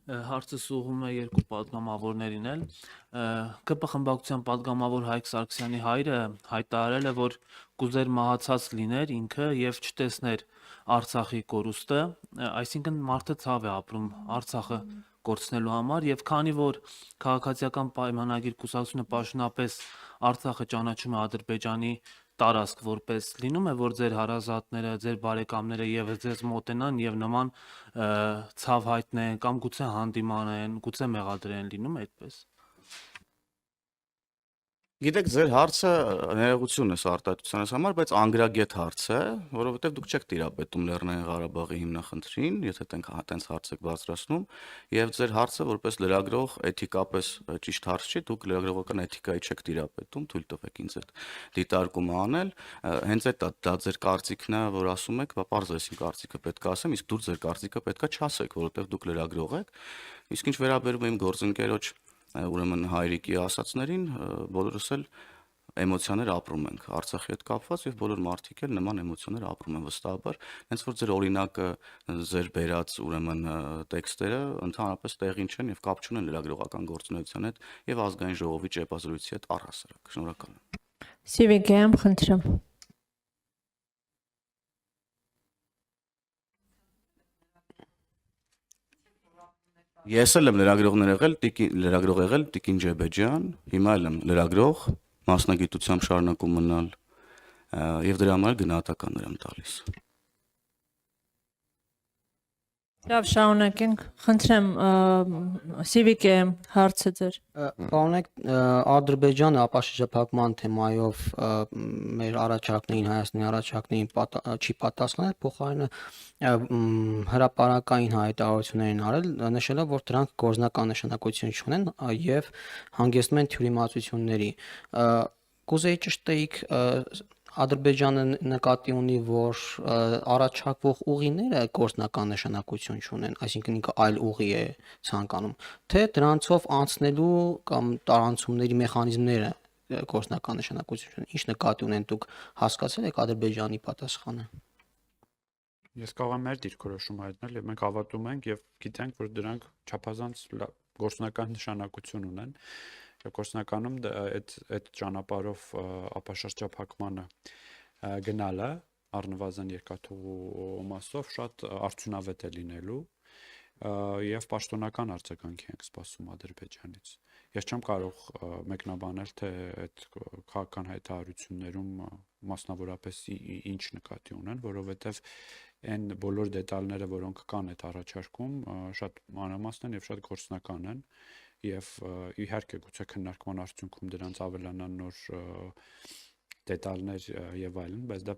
Հարցը ուղղվում է երկու պատգամավորներին էլ։ ԿՊ խմբակցության պատգամավոր Հայկ Սարգսյանի հայրը հայտարարել է, որ կուզեր մահացած լիներ ինքը եւ չտեսներ Արցախի կորուստը, այսինքն մարդը ցավ է ապրում Արցախը կորցնելու համար եւ քանի որ քաղաքացիական պայմանագիր կուսակցությունը պաշտոնապես Արցախը ճանաչում է Ադրբեջանի տարածք որպես լինում է, որ ձեր հարազատները, ձեր բարեկամները եւս ձեզ մոտենան եւ նման ցավ հայտնեն կամ գուցե հանդիմանեն, գուցե մեղադրեն, լինում է այդպես։ Գիտեք, ձեր հարցը ներողություն է արտահայտությանս համար, բայց անգրագետ հարց է, որովհետև դուք չեք տիրապետում Լեռնային Ղարաբաղի հիմնախնդրին, եթե տենց հարց եք բարձրացնում, եւ ձեր հարցը որպես լրագրող էթիկապես ճիշտ հարց չի, դուք լրագրողական էթիկայի չեք տիրապետում, թույլ տվեք ինձ այդ դիտարկումը անել, հենց դա ձեր կարծիքն է, որ ասում եք, բա պարզ է, իմ կարծիքը պետք է ասեմ, իսկ դուք ձեր կարծիքը պետք է չասեք, որովհետև դուք լրագրող եք, իսկ ինչ վերաբերում է իմ գործընկերոջ ուրեմն հայրիկի ասածներին, բոլորս էլ էմոցիաներ ապրում ենք Արցախի հետ կապված եւ բոլոր մարդիկ էլ նման էմոցիաներ ապրում են վստահաբար, հենց որ ձեր օրինակը, ձեր բերած ուրեմն տեքստերը ընդհանրապես տեղին չեն եւ կապ չունեն լրագրողական գործունեության հետ եւ ազգային ժողովի ճեպազրույցի հետ առհասարակ։ Շնորհակալ եմ։ Սիվիկեամ, խնդրեմ։ Ես էլ եմ լրագրող եղել Տիկին Ջեբեջյան, հիմա էլ եմ լրագրող, մասնագիտությամբ շարունակում մնալ եւ դրա համար գնահատականներ եմ տալիս։ Լավ, շարունակենք։ Խնդրեմ, Սիվիկեամ, հարցը ձեր։ Պարոնեք, Ադրբեջանը ապաշրջափակման թեմայով մեր առաջարկներին, Հայաստանի առաջարկներին չի պատասխանել, փոխարենը հրապարակային հայտարարություններ են արել, նշելով, որ դրանք գործնական նշանակություն չունեն եւ հանգեցնում են թյուրիմացությունների։ Կուզեի ճշտեիք Ադրբեջանը նկատի ունի, որ առաջարկվող ուղիները գործնական նշանակություն չունեն, այսինքն ինքը այլ ուղի է ցանկանում, թե դրանցով անցնելու կամ տարանցումների մեխանիզմները գործնական նշանակություն ունեն։ Ինչ նկատի ունեն դուք հասկացել եք Ադրբեջանի պատասխանը։ Ես կարող եմ մեր դիրքորոշում հայտնել եւ մենք հավատում ենք եւ գիտենք, որ դրանք չափազանց գործնական նշանակություն ունեն։ Գործնականում այդ ճանապարհով ապաշրջափակմանը գնալը առնվազն երկաթուղու մասով շատ արդյունավետ է լինելու եւ պաշտոնական արձագանքի ենք սպասում Ադրբեջանից։ Ես չեմ կարող մեկնաբանել, թե այդ քաղաքական հայտարարություններում մասնավորապես ինչ նկատի ունեն, որովհետեւ այն բոլոր դետալները, որոնք կան այդ առաջարկում, շատ մանրամասն են եւ շատ գործնական են։ Եվ իհարկե գուցե քննարկման արդյունքում դրանց ավելանան նոր դետալներ եւ այլն, բայց դա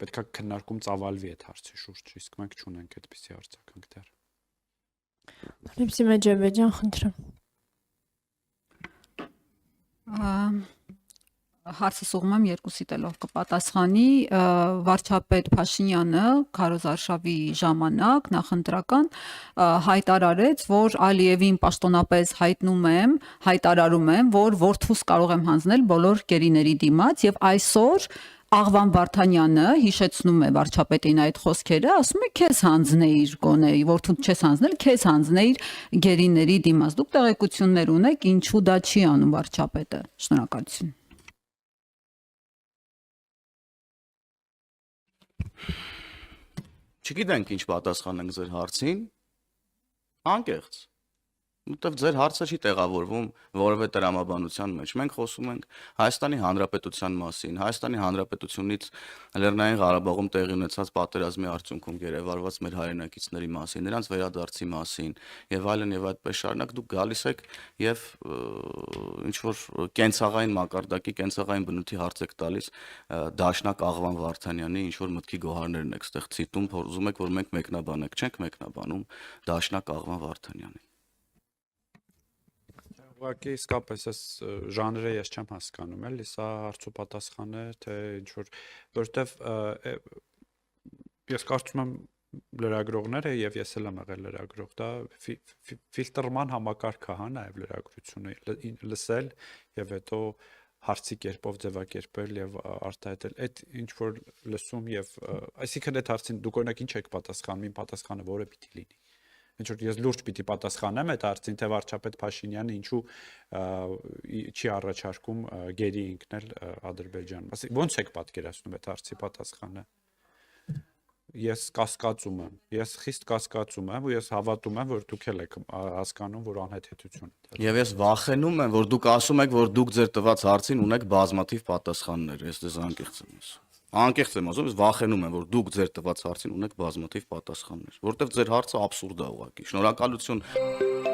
պետք է քննարկում ծավալվի այդ հարցի շուրջ, իսկ մենք չունենք այդպիսի արձագանք դեռ։ Լիպսիմե Ջեբեջյան, խնդրեմ։ Հարցը ուղղում եմ երկուսի տելով կպատասխանի վարչապետ Փաշինյանը Քարոզ արշավի ժամանակ նախընտրական հայտարարեց, որ Ալիևին պաշտոնապես հայտարարում եմ, որ որդուս կարող եմ հանձնել բոլոր գերիների դիմաց եւ այսօր Աղվան Վարդանյանը հիշեցնում է վարչապետին այդ խոսքերը, ասում է քեզ հանձնեիր գոնե, որդուդ չես հանձնել, քեզ հանձնեիր գերիների դիմաց։ Դուք տեղեկություններ ունեք, ինչու դա չի անում վարչապետը։ Շնորհակալություն։ Չգիտենք ինչ պատասխանենք ձեր հարցին, անկեղծ, որտեվ ձեր հարցը չի տեղավորվում որևէ տրամաբանության մեջ։ Մենք խոսում ենք Հայաստանի Հանրապետության մասին, Հայաստանի Հանրապետությունից Լեռնային Ղարաբաղում տեղի ունեցած պատերազմի արդյունքում գերեվարված մեր հայրենակիցների մասին, նրանց վերադարձի մասին եւ այլն եւ այդպես շարունակ դուք գալիս եք եւ ինչ որ կենցաղային մակարդակի, կենցաղային բնույթի հարց եք տալիս Դաշնակ Աղվան Վարդանյանի ինչ որ մտքի գոհարներն եք ստեղ ցիտում, ուզում եք որ մենք մեկնաբանենք, չենք մեկնաբանում Դաշնակ Աղվան Վարդանյանին։ Ուղղակի իսկապես այս ժանրը ես չեմ հասկանում, էլի սա հարցու պատասխան է, թե ինչ որ որտեվ ես կարծում եմ լրագրողները եւ ես էլ եմ եղել լրագրող, դա ֆիլտրման համակարգ է, հա, նաեւ լրագրությունը լսել եւ հետո հարցի կերպով ձևակերպել եւ արտահայտել այդ ինչ որ լսում եւ այսինքն այդ հարցին դուք օրինակ ինչ եք պատասխանում, իմ պատասխանը որը պիտի լինի։ Ինչ որ ես լուրջ պիտի պատասխանեմ այդ հարցին, թե վարչապետ Փաշինյանը ինչու չի առաջարկում գերի ինքնել Ադրբեջան։ Ոնց եք պատկերացնում այդ հարցի պատասխանը։ Ես կասկածում եմ, ես խիստ կասկածում եմ ու ես հավատում եմ, որ դուք էլ եք հասկանում, որ անհեթեթություն է։ Եվ ես վախենում եմ, որ դուք ասում եք, որ դուք ձեր տված հարցին ունեք բազմաթիվ պատասխաններ։ Ես դες անկեղծ եմ ասում։ Անկեղծ եմ ասում, ես վախենում եմ, որ դուք ձեր տված հարցին ունեք բազմաթիվ պատասխաններ, որտեղ ձեր հարցը աբսուրդ է ուղղակի։ Շնորհակալություն։